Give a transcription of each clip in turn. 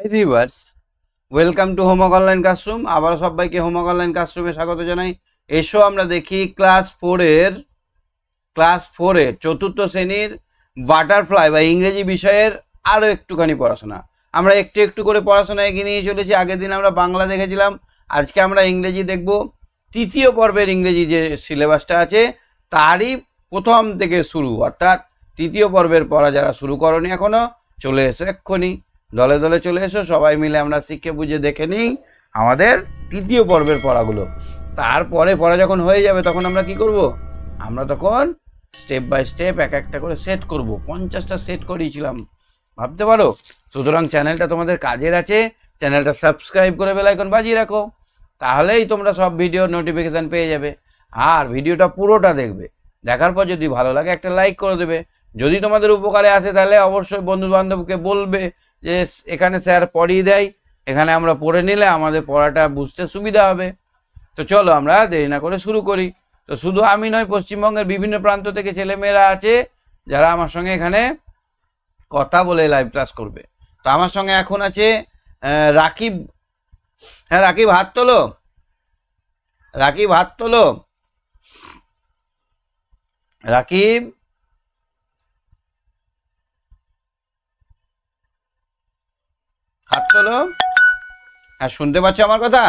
Hi viewers, welcome to homework online classroom. আবার সবাইকে homework online ক্লাসরুমে স্বাগত জানাই। এসো আমরা দেখি ক্লাস ফোরের চতুর্থ শ্রেণীর বাটারফ্লাই বা ইংরেজি বিষয়ের আরও একটুখানি পড়াশোনা। আমরা একটু একটু করে পড়াশোনা এগিয়ে নিয়ে চলেছি। আগের দিন আমরা বাংলা দেখেছিলাম, আজকে আমরা ইংরেজি দেখব। তৃতীয় পর্বের ইংরেজি যে সিলেবাসটা আছে তারই প্রথম থেকে শুরু, অর্থাৎ তৃতীয় পর্বের পড়া যারা শুরু করনি এখনও, চলে এসো এক্ষুনি, দলে দলে চলে এসো, সবাই মিলে আমরা শিখে বুঝে দেখে নিই আমাদের তৃতীয় পর্বের পড়াগুলো। তারপরে পড়া যখন হয়ে যাবে তখন আমরা কি করব? আমরা তখন স্টেপ বাই স্টেপ এক একটা করে সেট করব। 50টা সেট করিয়েছিলাম, ভাবতে পারো। সুতরাং চ্যানেলটা তোমাদের কাজের আছে, চ্যানেলটা সাবস্ক্রাইব করে বেল আইকন বাজিয়ে রাখো, তাহলেই তোমরা সব ভিডিওর নোটিফিকেশান পেয়ে যাবে। আর ভিডিওটা পুরোটা দেখবে, দেখার পর যদি ভালো লাগে একটা লাইক করে দেবে। যদি তোমাদের উপকারে আসে তাহলে অবশ্যই বন্ধু বান্ধবকে বলবে যে এখানে স্যার পড়িয়ে দেয়, এখানে আমরা পড়ে নিলে আমাদের পড়াটা বুঝতে সুবিধা হবে। তো চলো আমরা দেরি না করে শুরু করি। তো শুধু আমি নয়, পশ্চিমবঙ্গের বিভিন্ন প্রান্ত থেকে ছেলেমেয়েরা আছে যারা আমার সঙ্গে এখানে কথা বলে লাইভ ক্লাস করবে। তো আমার সঙ্গে এখন আছে রাকিব। হ্যাঁ রাকিব, হাত তোলো। রাকিব হাত তোলো। রাকিব, হাত তোলো। হ্যাঁ, শুনতে পাচ্ছ আমার কথা?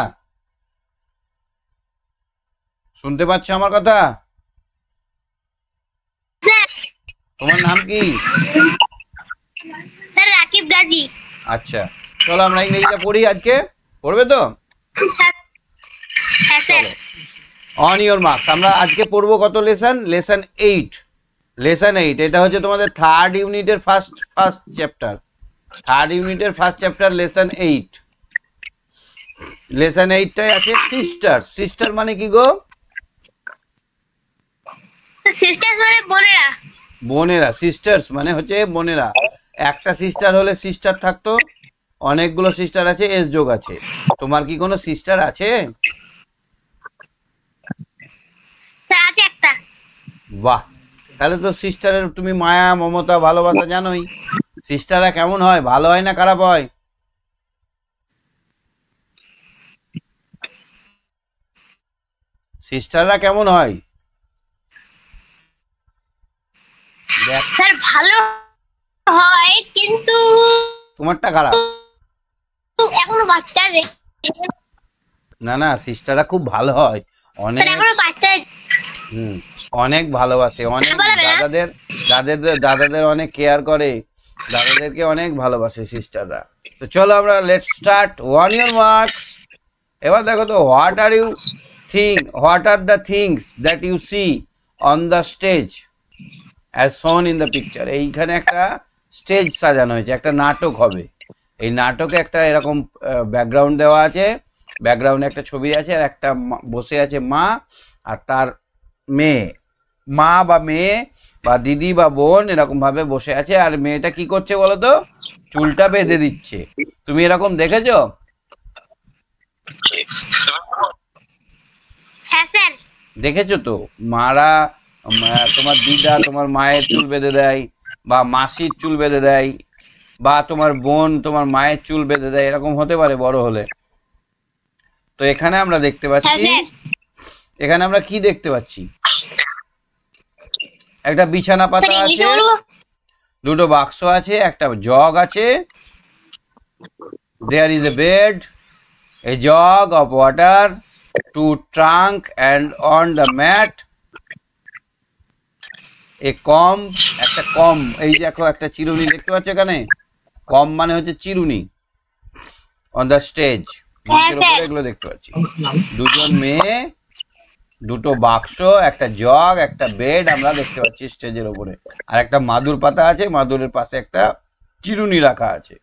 শুনতে পাচ্ছ আমার কথা? তোমার নাম কি? স্যার রাকিব গাজী। আচ্ছা, চলো আমরা ইংরেজিটা পড়ি আজকে। পড়বে তো? হ্যাঁ স্যার। On your marks. আমরা আজকে পড়বো কত লেসন? লেসন 8। লেসন 8 এটা হচ্ছে তোমাদের থার্ড ইউনিটের ফার্স্ট চ্যাপ্টার। থার্ড ইউনিটের ফার্স্ট চ্যাপ্টার লেসন 8। লেসন 8টায় আছে সিস্টার। সিস্টার মানে কি গো? সিস্টার মানে বোনেরা। বোনেরা। সিস্টার্স মানে হচ্ছে বোনেরা। একটা সিস্টার হলে সিস্টার থাকতো, অনেকগুলো সিস্টার আছে, এস যোগ আছে। তোমার কি কোনো সিস্টার আছে? স্যার আছে একটা। বাহ, তাহলে তো সিস্টারের তুমি মায়া মমতা ভালোবাসা জানোই। সিস্টাররা কেমন হয়? ভালো হয় না খারাপ হয়? সিস্টাররা কেমন হয়? স্যার ভালো হয়, কিন্তু তোমারটা খারাপ। এখনো বাচ্চা রে। না না, সিস্টাররা খুব ভালো হয়, অনেক। এখনো বাচ্চা। অনেক ভালোবাসে, অনেক দাদাদের অনেক কেয়ার করে, দাদাদেরকে অনেক ভালোবাসে সিস্টাররা। তো চলো আমরা let's start. On your marks. এবার দেখো তো, what are the things that you see on the stage as shown in the picture. এইখানে একটা স্টেজ সাজানো হয়েছে, একটা নাটক হবে। এই নাটকে একটা এরকম ব্যাকগ্রাউন্ড দেওয়া আছে, ব্যাকগ্রাউন্ডে একটা ছবি আছে, আর একটা বসে আছে মা আর তার মেয়ে। মা বা মেয়ে বা দিদি বা বোন এরকমভাবে বসে আছে, আর মেয়েটা কি করছে বলো তো? চুলটা বেঁধে দিচ্ছে। তুমি এরকম দেখেছো? হ্যাঁ স্যার। দেখেছো তো? মারা, তোমার দিদা তোমার মায়ের চুল বেঁধে দেয়, বা মাসির চুল বেঁধে দেয়, বা তোমার বোন তোমার মায়ের চুল বেঁধে দেয়, এরকম হতে পারে বড় হলে। তো এখানে আমরা দেখতে পাচ্ছি, এখানে আমরা কি দেখতে পাচ্ছি? একটা বিছানা পাতা আছে, দুটো বাক্স আছে, একটা জগ আছে। There is a bed, a jug of water, two trunk, and on the mat a comb, একটা কম। এই দেখো একটা চিরুনি দেখতে পাচ্ছ এখানে? কম মানে হচ্ছে চিরুনি। অন দ্য স্টেজ, মঞ্চের উপরে এগুলো দেখতে পাচ্ছি। দুজন মেয়ে, দুটো বাক্স, একটা জগ, একটা বেড আমরা দেখতে পাচ্ছি স্টেজের উপরে, আর একটা মাদুর পাতা আছে, মাদুরের পাশে একটা চিরুনি রাখা আছে।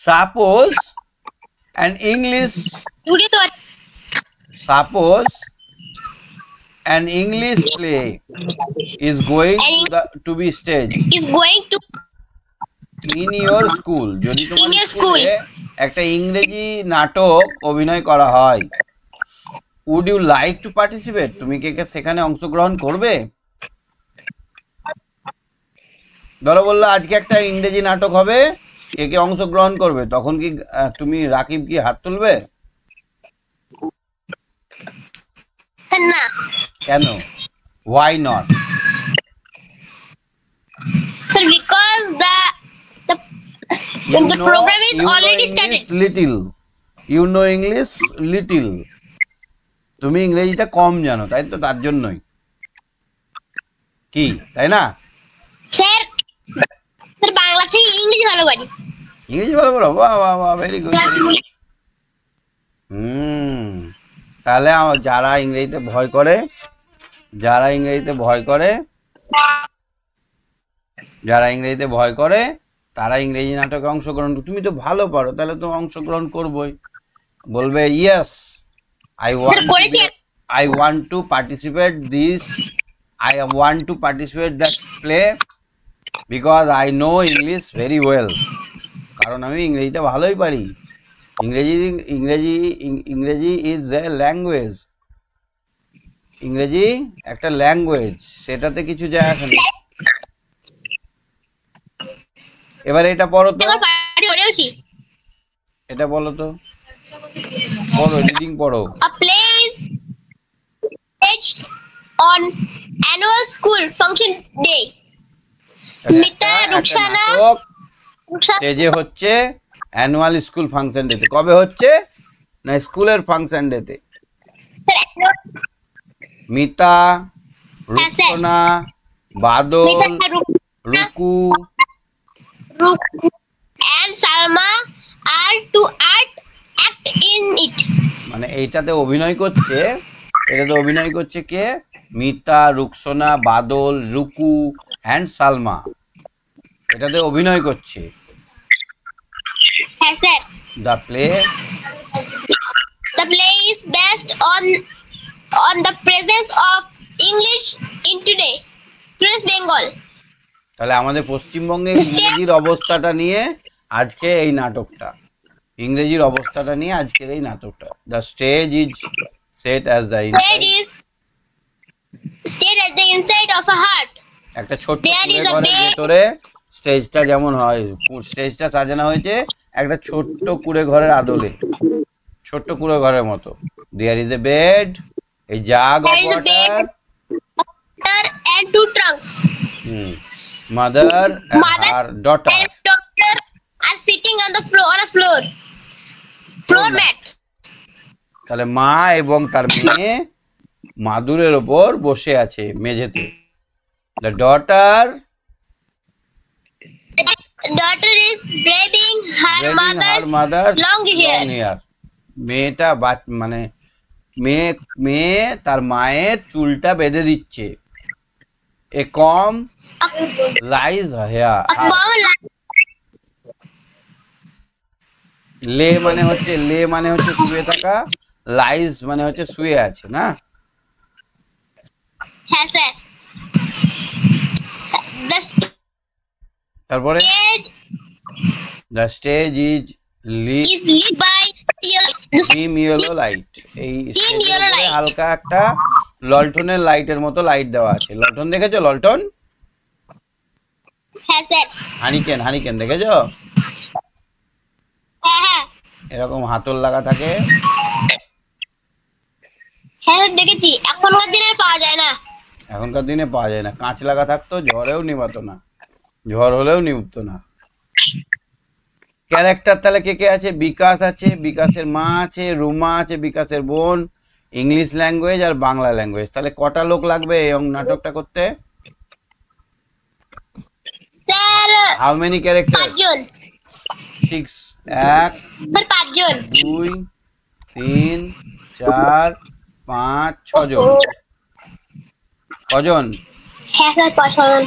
Suppose an English play is going to be staged in your school. যদি তোমার স্কুলে একটা ইংরেজি নাটক অভিনয় করা হয়, would you like to participate? তুমি কি সেখানে অংশগ্রহণ করবে? ধরো বললো আজকে একটা ইংরেজি নাটক হবে, কে কে অংশগ্রহণ করবে তখন কি তুমি রাকিব কি হাত তুলবে? না কেন? Why not? Sir because the program is already started. Little, you know English little, তুমি ইংরেজিটা কম জানো তাই তো, তার জন্যই কি, তাই না? স্যার স্যার বাংলা থেকে ইংলিশ ভালো পারি। ইংরেজি ভালো করো, বাহ বাহ বাহ, ভেরি গুড। তাহলে যারা ইংরেজিতে ভয় করে, যারা ইংরেজিতে ভয় করে, যারা ইংরেজিতে ভয় করে তারা ইংরেজি নাটকে অংশগ্রহণ, তুমি তো ভালো পারো তাহলে তো অংশগ্রহণ করবোই, বলবে yes I want to participate this, I want to participate that play because I know English very well, কারণ আমি ইংরেজিটা ভালোই পারি। ইংরেজি ইজ দ্য ল্যাঙ্গুয়েজ, ইংরেজি একটা ল্যাঙ্গুয়েজ, সেটাতে কিছু যায় আসে না। এবারে এটা পড়ো তো, এটা বলো তো, পড়ো, রিডিং পড়ো। A play is staged on annual school function day. Mita Rukhsana স্টেজে হচ্ছে অ্যানুয়াল স্কুল ফাংশন ডেতে। কবে হচ্ছে? না স্কুলের ফাংশন ডেতে। মিতা, রুকসানা, বাদল, রুকু and Salma are to act in it. মানে এইটাতে অভিনয় করছে, এটাতে অভিনয় করছে কে? মিতা, রুকসানা, বাদল, রুকু অ্যান্ড সালমা, এটাতে অভিনয় করছে। হ্যাঁ sir. The play is based on the presence of English in today's Bengal. তাহলে আমাদের পশ্চিমবঙ্গে ইংরেজির অবস্থাটা নিয়ে আজকে এই নাটকটা, ইংরেজির অবস্থাটা নিয়ে আজকের এই নাটকটা। The stage is set as the inside of a heart. একটা ছোট্ট ঘরের ভেতরে স্টেজটা যেমন হয়, স্টেজটা সাজানো হয়েছে একটা ছোট্ট কুঁড়ে ঘরের আদলে, ছোট্ট কুঁড়ে ঘরের মতো। There is a bed, a jug of water and two trunks. Mother and her daughter are sitting on the floor mat. তাহলে মা এবং তার মেয়ে মাদুরের ওপর বসে আছে মেঝেতে। The daughter is braiding her mother's long hair. মেয়েটা মানে মেয়ে তার মায়ের চুলটা বেঁধে দিচ্ছে। A comb lies here. লে মানে হচ্ছে শুয়ে থাকা, লাইজ মানে হচ্ছে শুয়ে আছে, না? হ্যাঁ স্যার। তারপরে the stage is lit by dim yellow light. এই স্টেজের উপরে হালকা একটা ললটনের লাইটের মতো লাইট দেওয়া আছে। ললটন দেখেছো? ললটন, হ্যাঁ স্যার। হানিকেন দেখেছো? হ্যাঁ এরকম হাতল লাগা থাকে। হ্যাঁ দেখেছি, এখনকার দিনে পাওয়া যায় না। এখনকার দিনে পাওয়া যায় না, কাঁচ লাগা থাকতো, ঝড়েও নিভাতো না, ঝড় হলেও নিভতো না। ক্যারেক্টার তাহলে কে কে আছে? বিকাশ আছে, বিকাশের মা আছে, রুমা আছে, বিকাশের বোন, ইংলিশ ল্যাঙ্গুয়েজ আর বাংলা ল্যাঙ্গুয়েজ। তাহলে কটা লোক লাগবে এই নাটকটা করতে? Sir how many character? 5 জন। 6 1 স্যার 5 জন। 2 3 4 5 6 জন। কজন? হ্যাঁ স্যার 5 জন।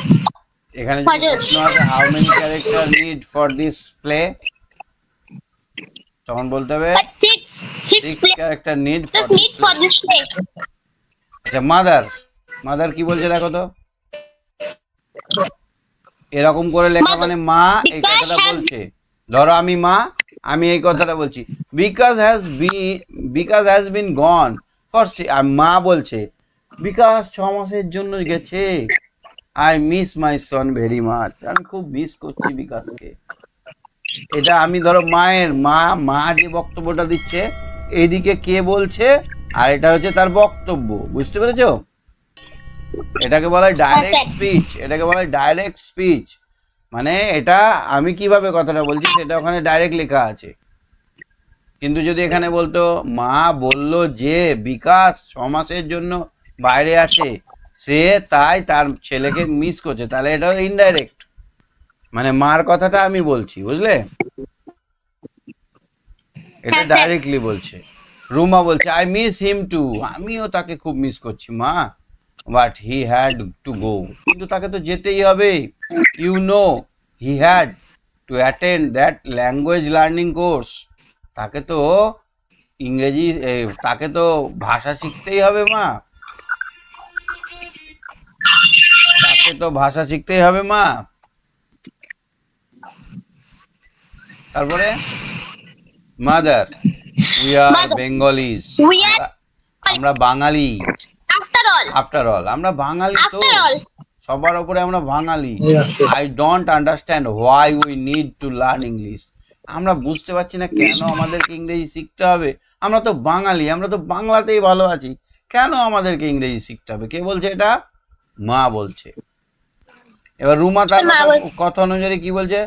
এখানে যে প্রশ্ন আছে how many character need for this play, তখন বলতে হবে 6 character need for this play. আচ্ছা মাদার কি বলছে দেখো তো, এরকম করে লেখা মানে মা এই কথাটা বলছে। ধরো আমি মা, আমি এই কথাটা বলছি, বিকাশ হ্যাজ বিন গন ফর, মা বলছে বিকাশ 6 মাসের জন্য গেছে। I miss my Son very much, আমি খুব মিস করছি বিকাশকে। এটা আমি ধরো মায়ের মা যে বক্তব্যটা দিচ্ছে এইদিকে কে বলছে আর এটা হচ্ছে তার বক্তব্য, বুঝতে পেরেছো? এটাকে বলা হয় ডাইরেক্ট স্পিচ, এটাকে বলা হয় ডাইরেক্ট স্পিচ। মানে এটা আমি কিভাবে কথাটা বলছি সেটা ওখানে ডাইরেক্ট লেখা আছে। কিন্তু যদি এখানে বলতো মা বলল যে বিকাশ 6 মাসের জন্য বাইরে আছে, সে তাই তার ছেলেকে মিস করছে, তাহলে এটা হলো ইনডাইরেক্ট, মানে মার কথাটা আমি বলছি, বুঝলে? এটা ডাইরেক্টলি বলছে। রুমা বলছে আই মিস হিম টু, আমিও তাকে খুব মিস করছি মা, but he had to go, কিন্তু তাকে তো যেতেই হবে। You know he had to attend that language learning course, তাকে তো ইংরেজি তাকে তো ভাষা শিখতেই হবে মা, তাকে তো ভাষা শিখতেই হবে মা। তারপরে mother we are Mother, Bengalis, we are আমরা বাঙালি, after all. আমরা বাঙালি তো, After all, সবার উপরে আমরা Bangali. I don't understand why we need to learn English, আমরা বুঝতে পারছি না কেন আমাদেরকে ইংরেজি শিখতে হবে, আমরা তো বাঙালি, আমরা তো বাংলাতেই ভালো আছি, কেন আমাদেরকে ইংরেজি শিখতে হবে? কে বলছে এটা? মা বলছে। এবার রুমা তার মা বলছে। কথা অনুযায়ী কি বলছে?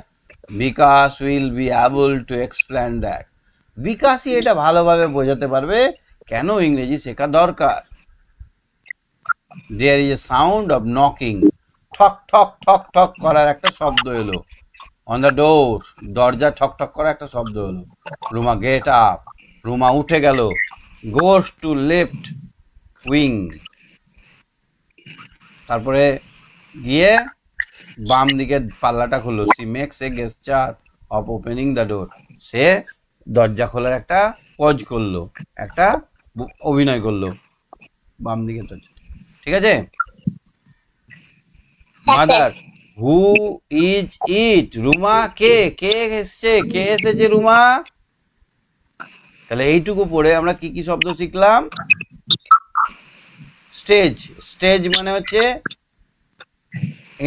Bikash will be able to explain that, বিকাশই এটা ভালোভাবে বোঝাতে পারবে কেন ইংরেজি শেখা দরকার। There is a sound of knocking, ঠক ঠক ঠক ঠক করার একটা শব্দ এলো, অন দ্য ডোর, দরজা ঠক ঠক করার একটা শব্দ হলো। রুমা গেট আপ, রুমা উঠে গেল, গোস টু লেফট উইং, তারপরে গিয়ে বাম দিকে পাল্লাটা খুললো। She makes a gesture of opening the door, সে দরজা খোলার একটা পজ করলো, একটা অভিনয় করলো বাম দিকে দরজা, ঠিক আছে? Mother who is it, Ruma কে, কে এসছে, কে এসেছে রুমা? তাহলে এইটুকু পড়ে আমরা কি কি শব্দ শিখলাম? স্টেজ, স্টেজ মানে হচ্ছে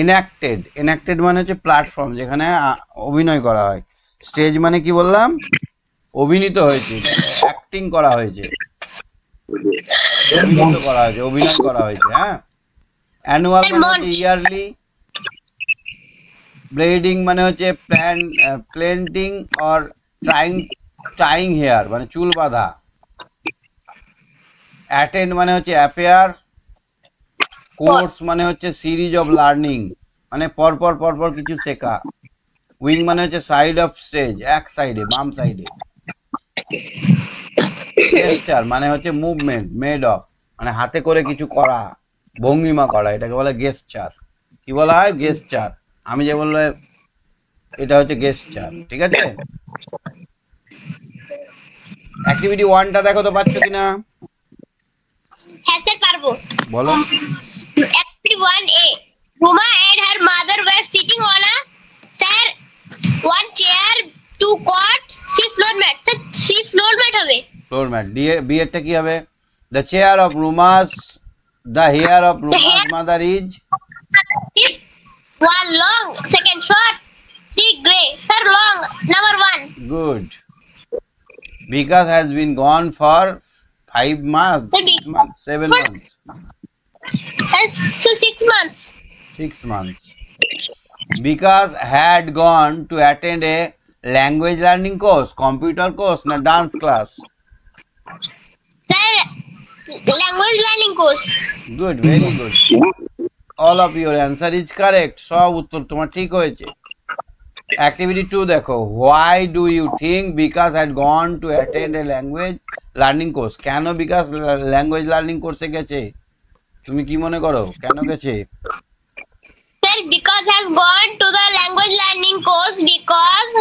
এনাক্টেড, এনাক্টেড মানে হচ্ছে প্ল্যাটফর্ম যেখানে অভিনয় করা হয়। স্টেজ মানে কি বললাম? অভিনীত হয়েছে, অ্যাক্টিং করা হয়েছে, অভিনীত করা হয়েছে, অভিনয় করা হয়েছে। হ্যাঁ, অ্যানুয়াল মানে হচ্ছে ইয়ারলি, ব্রেডিং মানে হচ্ছে প্ল্যান্টিং অর টাইং হেয়ার মানে চুল বাঁধা, অ্যাটেন্ড মানে হচ্ছে অ্যাপেয়ার, কোর্স মানে হচ্ছে সিরিজ অফ লার্নিং মানে পরপর পরপর কিছু শেখা, উইং মানে হচ্ছে সাইড অফ স্টেজ, এক সাইডে বাম সাইডে, গেস্টার মানে হচ্ছে মুভমেন্ট মেড অফ মানে হাতে করে কিছু করা, ভঙ্গিমা করা, এটাকে বলে গেস্টার। কি বলা হয়? গেস্টার। আমি যে বললো এটা হচ্ছে গেস্টার, ঠিক আছে? অ্যাক্টিভিটি 1টা দেখো তো পাচ্ছ কিনা, হ্যাঁ স্যার পারবো। বলো। Activity 1A. Ruma and her mother were sitting on a sir one chair, two cot, six floor mat. Six floor mat হবে। Floor mat. বি এরটা কি হবে? The chair of Ruma's, the hair of Ruma's mother is, This one long, second short, three gray, third long, number 1. Good. Bikash has been gone for 5 months, 6 months, 7 months, So 6 months. 6 months. Vikas had gone to attend a language learning course, computer course, na dance class. Sir, language learning course. Good, very good. All of your answer is correct. সব উত্তর তোমার ঠিক হয়েছে। Activity 2 দেখো, why do you think Vikas had gone to attend a language learning course? কেন বিকাশ language learning কোর্সে গেছে? তুমি কি মনে করো কেন গেছে? Sir, because has gone to the language learning course because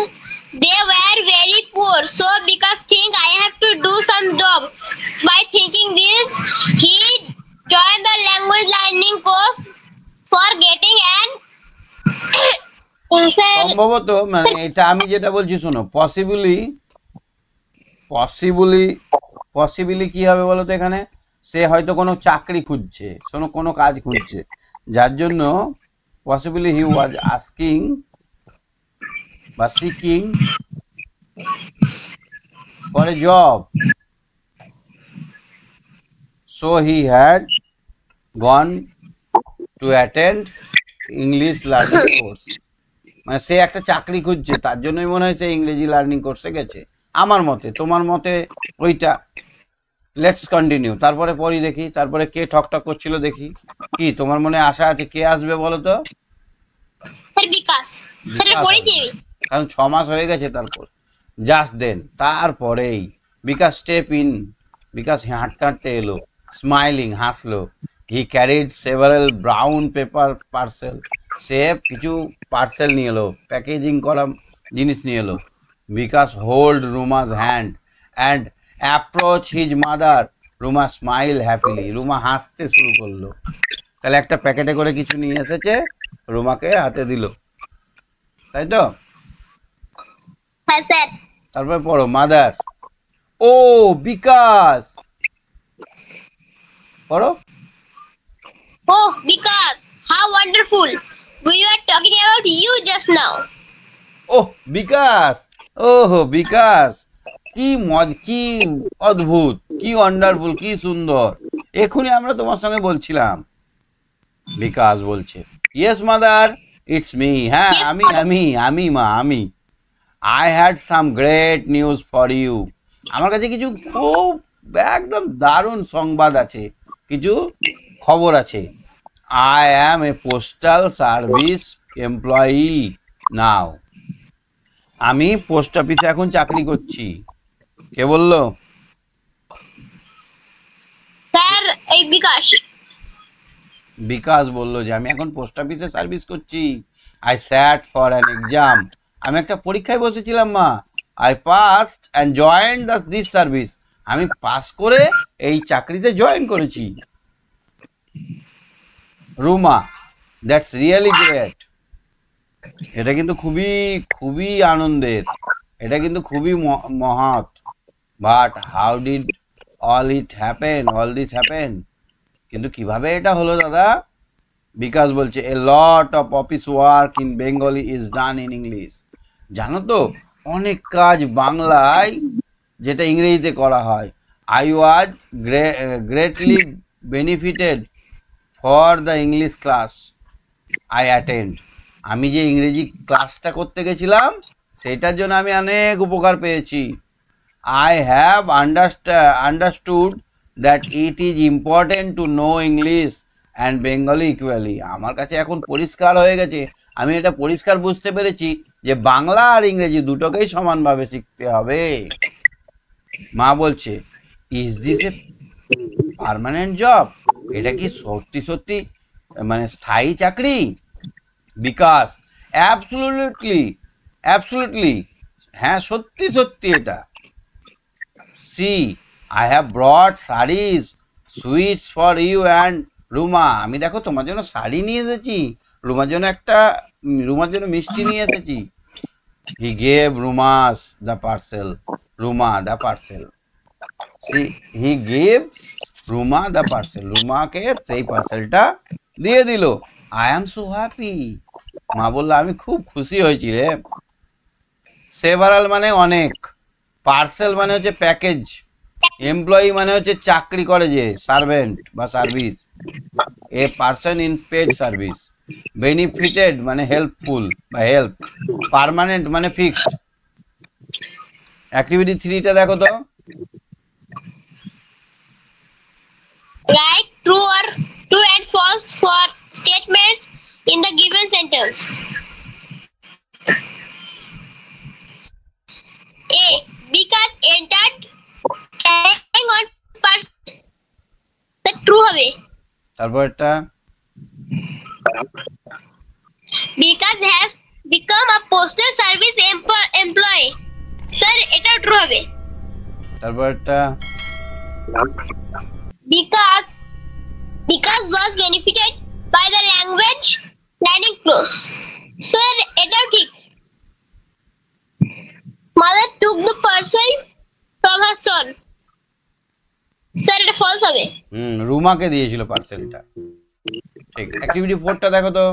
they were very poor. So because think I have to do some job. By thinking this, he joined the language learning course for getting an sir, সম্ভবত মানে এটা আমি যেটা বলছি শোনো, possibly কি হবে বলো তো? এখানে সে হয়তো কোনো চাকরি খুঁজছে, শোনো কোনো কাজ খুঁজছে, যার জন্য পসিবলি হি ওয়াজ আস্কিং বা seeking for a job, so he had gone to attend English learning course. মানে সে একটা চাকরি খুঁজছে, তার জন্যই মনে হয় সে ইংরেজি লার্নিং কোর্সে গেছে আমার মতে। তোমার মতে ওইটা? লেটস কন্টিনিউ, তারপরে পড়ি দেখি, তারপরে কে ঠকঠক করছিল দেখি। কি তোমার মনে আশা আছে কে আসবে বলো তো? স্যার বিকাশ, স্যার বিকাশ পড়েছি আসবে। কারণ 6 মাস হয়ে গেছে তারপর। জাস্ট দেন তারপরেই বিকাশ স্টেপ ইন, বিকাশ হাঁটতে হাঁটতে এলো, স্মাইলিং হাসলো। He carried several brown paper parcel, সে কিছু পার্সেল নিয়ে এলো, প্যাকেজিং করা জিনিস নিয়ে এলো। Bikash hold Ruma's hand and approach his mother. Ruma smile happily, Ruma হাসতে শুরু করলো। তাহলে একটা প্যাকেটে করে কিছু নিয়ে এসেছে, রুমাকে হাতে দিল, তাই তো? হ্যাঁ স্যার। তারপরে পড়ো মাদার। ও বিকাশ, পড়ো। Oh, bKash, how wonderful! We were talking about you just now. ওহ বিকাশ, ওহো বিকাশ, কি অদ্ভুত, কি ওয়ান্ডারফুল, কি সুন্দর, এখনই আমরা তোমার সঙ্গে বলছিলাম। বিকাশ বলছে, ইয়েস মাদার, ইটস মি। হ্যাঁ আমি মা, আমি। I had some great news for you. আমার কাছে কিছু খুব একদম দারুণ সংবাদ আছে, কিছু খবর আছে। I am a postal service employee now. আমি পোস্ট অফিসে এখন চাকরি করছি। কে বললো? স্যার এই বিকাশ। বিকাশ বললো যে আমি এখন পোস্ট অফিসে সার্ভিস করছি। I sat for an exam, আমি একটা পরীক্ষায় বসেছিলাম মা। I passed and joined this service, আমি পাস করে এই চাকরিতে জয়েন করেছি। Ruma, that's really great. এটা কিন্তু খুবই খুবই আনন্দের, এটা কিন্তু খুবই মহৎ। But how did all this happen? কিন্তু কিভাবে এটা হলো দাদা? বিকাশ বলছে, a lot of office work in Bengali is done in English. জানো তো অনেক কাজ বাংলায় যেটা ইংরেজিতে করা হয়। I was greatly benefited for the English class I attend. আমি যে ইংরেজি ক্লাসটা করতে গেছিলাম সেটার জন্য আমি অনেক উপকার পেয়েছি। I have understood that it is important to know English and Bengali equally. আমার কাছে এখন পরিষ্কার হয়ে গেছে, আমি এটা পরিষ্কার বুঝতে পেরেছি যে বাংলা আর ইংরেজি দুটোকেই সমানভাবে শিখতে হবে। মা বলছে, is this a permanent job? এটা কি সত্যি সত্যি মানে স্থায়ী চাকরি? বিকাশ, অ্যাবসলিউটলি, হ্যাঁ সত্যি সত্যি এটা। See, I have brought saris sweets for you and Ruma. আমি দেখো তোমার জন্য শাড়ি নিয়ে এসেছি, রুমার জন্য মিষ্টি নিয়ে এসেছি। He gave Ruma's the parcel, Ruma the parcel. He gave Ruma the parcel, রুমাকে সেই পার্সেলটা দিয়ে দিল। আই অ্যাম সো হ্যাপি, মা বললো আমি খুব খুশি হয়েছি রে। সেভারাল মানে অনেক, পার্সেল মানে হচ্ছে প্যাকেজ, এমপ্লয়ি মানে হচ্ছে চাকরি করে যে সার্ভেন্ট বা service, a person in paid service. Benefited মানে হেল্পফুল বা হেল্প। পার্মানেন্ট মানে ফিক্সড। অ্যাক্টিভিটি 3টা দেখো তো। Write true and false for statements in the given sentence. A. Because entered carrying on person. The true হবে। তারপর একটা Because has become a postal service employee. Sir, এটা true হবে। তারপর একটা because was benefited by the language learning course. Sir, এটাও ঠিক। Mother took the parcel from her son. Sir, এটা false হবে। রুমাকে দিয়েছিল পার্সেলটা। ঠিক। অ্যাক্টিভিটি 4টা দেখো তো।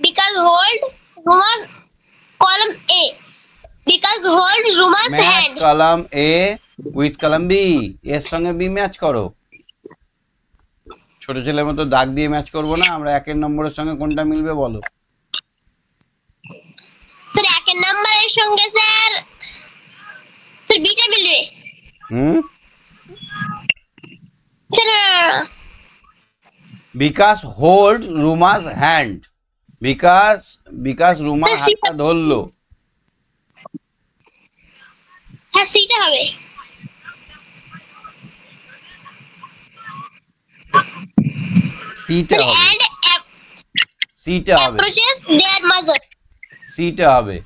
Because hold Ruma's column A. Because hold Ruma's match hand. Column A with column B, এর সঙ্গে বি ম্যাচ করো। ছোট ছেলের মতো দাগ দিয়ে ম্যাচ করবো না আমরা, একের নম্বরের সঙ্গে কোনটা মিলবে বলো। স্যার একের নাম্বারের সঙ্গে স্যার বিটা মিলবে। হুম, স্যার বিকাশ হোল্ড রুমাস হ্যান্ড, বিকাশ রুমার হাতটা ধরলো। হ্যাঁ সিটা হবে। সিটা হবে, And সিটা হবে, approaches their mother. সিটা হবে।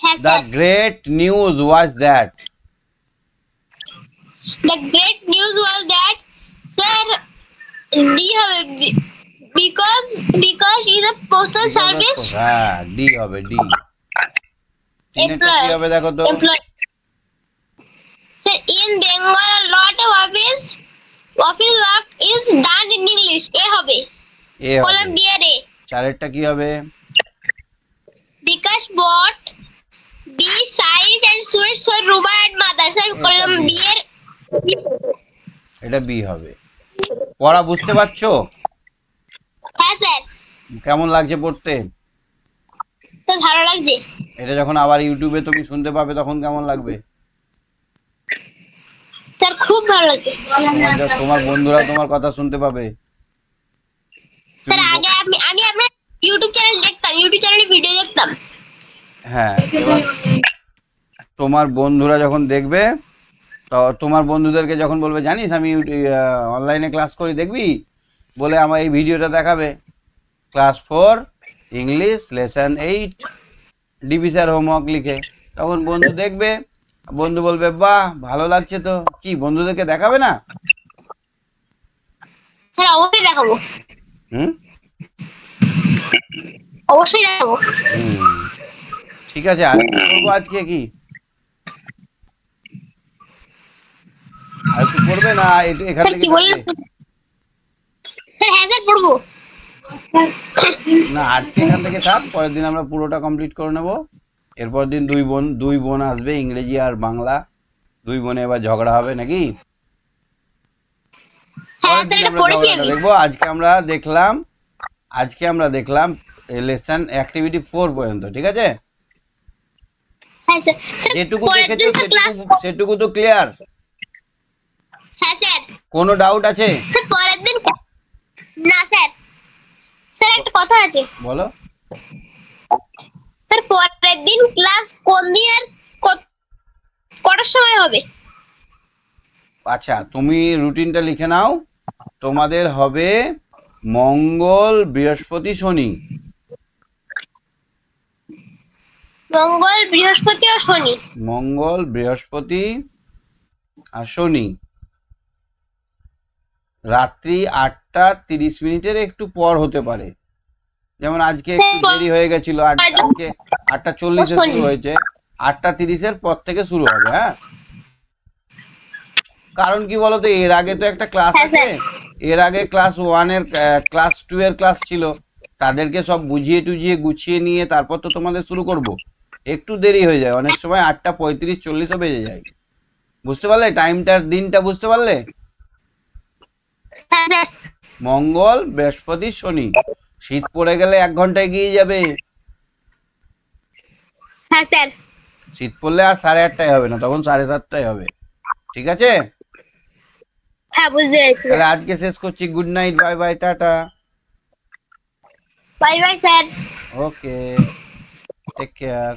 হ্যাঁ the sir. Great news was that, The great news was that sir D হবে because is a postal service হ্যাঁ ডি হবে, ডি। তিনেরটা কি হবে দেখো তো। employee. Sir in Bengal a lot of office work is done in English. A হবে। এ হবে। Columbia A. চারেরটা কি হবে। Because bought B size and sweets for Ruba and mother. Sir Columbia এটা বি হবে। পড়া বুঝতে পারছো? হ্যাঁ স্যার। কেমন লাগছে পড়তে? স্যার ভালো লাগছে। এটা যখন আবার ইউটিউবে তুমি শুনতে পাবে তখন কেমন লাগবে? স্যার খুব ভালো লাগছে। তোমার বন্ধুরা তোমার কথা শুনতে পাবে। স্যার আগে আমি আপনার ইউটিউব চ্যানেল দেখতাম, ইউটিউব চ্যানেলে ভিডিও দেখতাম। হ্যাঁ, এবার তোমার বন্ধুরা যখন দেখবে তো তোমার বন্ধুদেরকে যখন বলবে জানিস আমি অনলাইনে ক্লাস করি দেখবি, বলে আমার এই ভিডিওটা দেখাবে, class 4 English lesson 8 DB sir homework লিখে, তখন বন্ধু দেখবে, বন্ধু বলবে বাহ ভালো লাগছে তো, কি বন্ধুদেরকে দেখাবে না? স্যার অবশ্যই দেখাবো। হুম অবশ্যই দেখাবো। হুম ঠিক আছে। আর কি করবো আজকে, কি আর একটু পড়বে না এখান স্যার থেকে কি বললেন? থাকবে? স্যার হ্যাঁ স্যার পড়বো। না আজকে এখান থেকে থাক, পরের দিন আমরা পুরোটা কমপ্লিট করে নেব। এরপর দিন দুই বোন আসবে, ইংরেজি আর বাংলা, দুই বোনে এবার ঝগড়া হবে নাকি? হ্যাঁ পরের দিন স্যার এটা আমরা পড়েছি ঝগড়াটা আমি। দেখবো। আজকে আমরা দেখলাম লেসন অ্যাক্টিভিটি 4 পর্যন্ত, ঠিক আছে? হ্যাঁ স্যার। স্যার যেটুকু পরের দেখেছো দিন স্যার ক্লাস। সেটুকু তো ক্লিয়ার? হ্যাঁ স্যার। কোনো ডাউট আছে? স্যার পরের দিন না স্যার। স্যার একটা কথা আছে। বলো। স্যার পরের দিন ক্লাস কোন দিন আর কটার সময় হবে? আচ্ছা তুমি রুটিনটা লিখে নাও। তোমাদের হবে মঙ্গল বৃহস্পতি শনি। মঙ্গল বৃহস্পতি ও শনি। মঙ্গল বৃহস্পতি আর শনি রাত্রি 8:30 একটু পর হতে পারে, যেমন আজকে একটু দেরি হয়ে গেছিল, আজকে 8:40 শুরু হয়েছে, 8:30 পর থেকে শুরু হবে। হ্যাঁ, কারণ কি বলতো, এর আগে তো একটা ক্লাস আছে, এর আগে ক্লাস 1 এর ক্লাস 2 এর ক্লাস ছিল, তাদেরকে সব বুঝিয়ে টুঝিয়ে গুছিয়ে নিয়ে তারপর তো তোমাদের শুরু করব, একটু দেরি হয়ে যায়, অনেক সময় 8:35-40 বেজে যায়। বুঝতে পারলে টাইমটার, দিনটা বুঝতে পারলে? হ্যাঁ স্যার। মঙ্গল বৃহস্পতি শনি, শীত পড়ে গেলে 1 ঘন্টা এগিয়ে যাবে। হ্যাঁ স্যার। শীত পড়লে আর 8:30 হবে না, তখন 7:30 হবে, ঠিক আছে? হ্যাঁ বুঝতে পেরেছি। তাহলে আজকে শেষ করছি, good night, bye bye, tata. Bye bye sir. Okay, take care.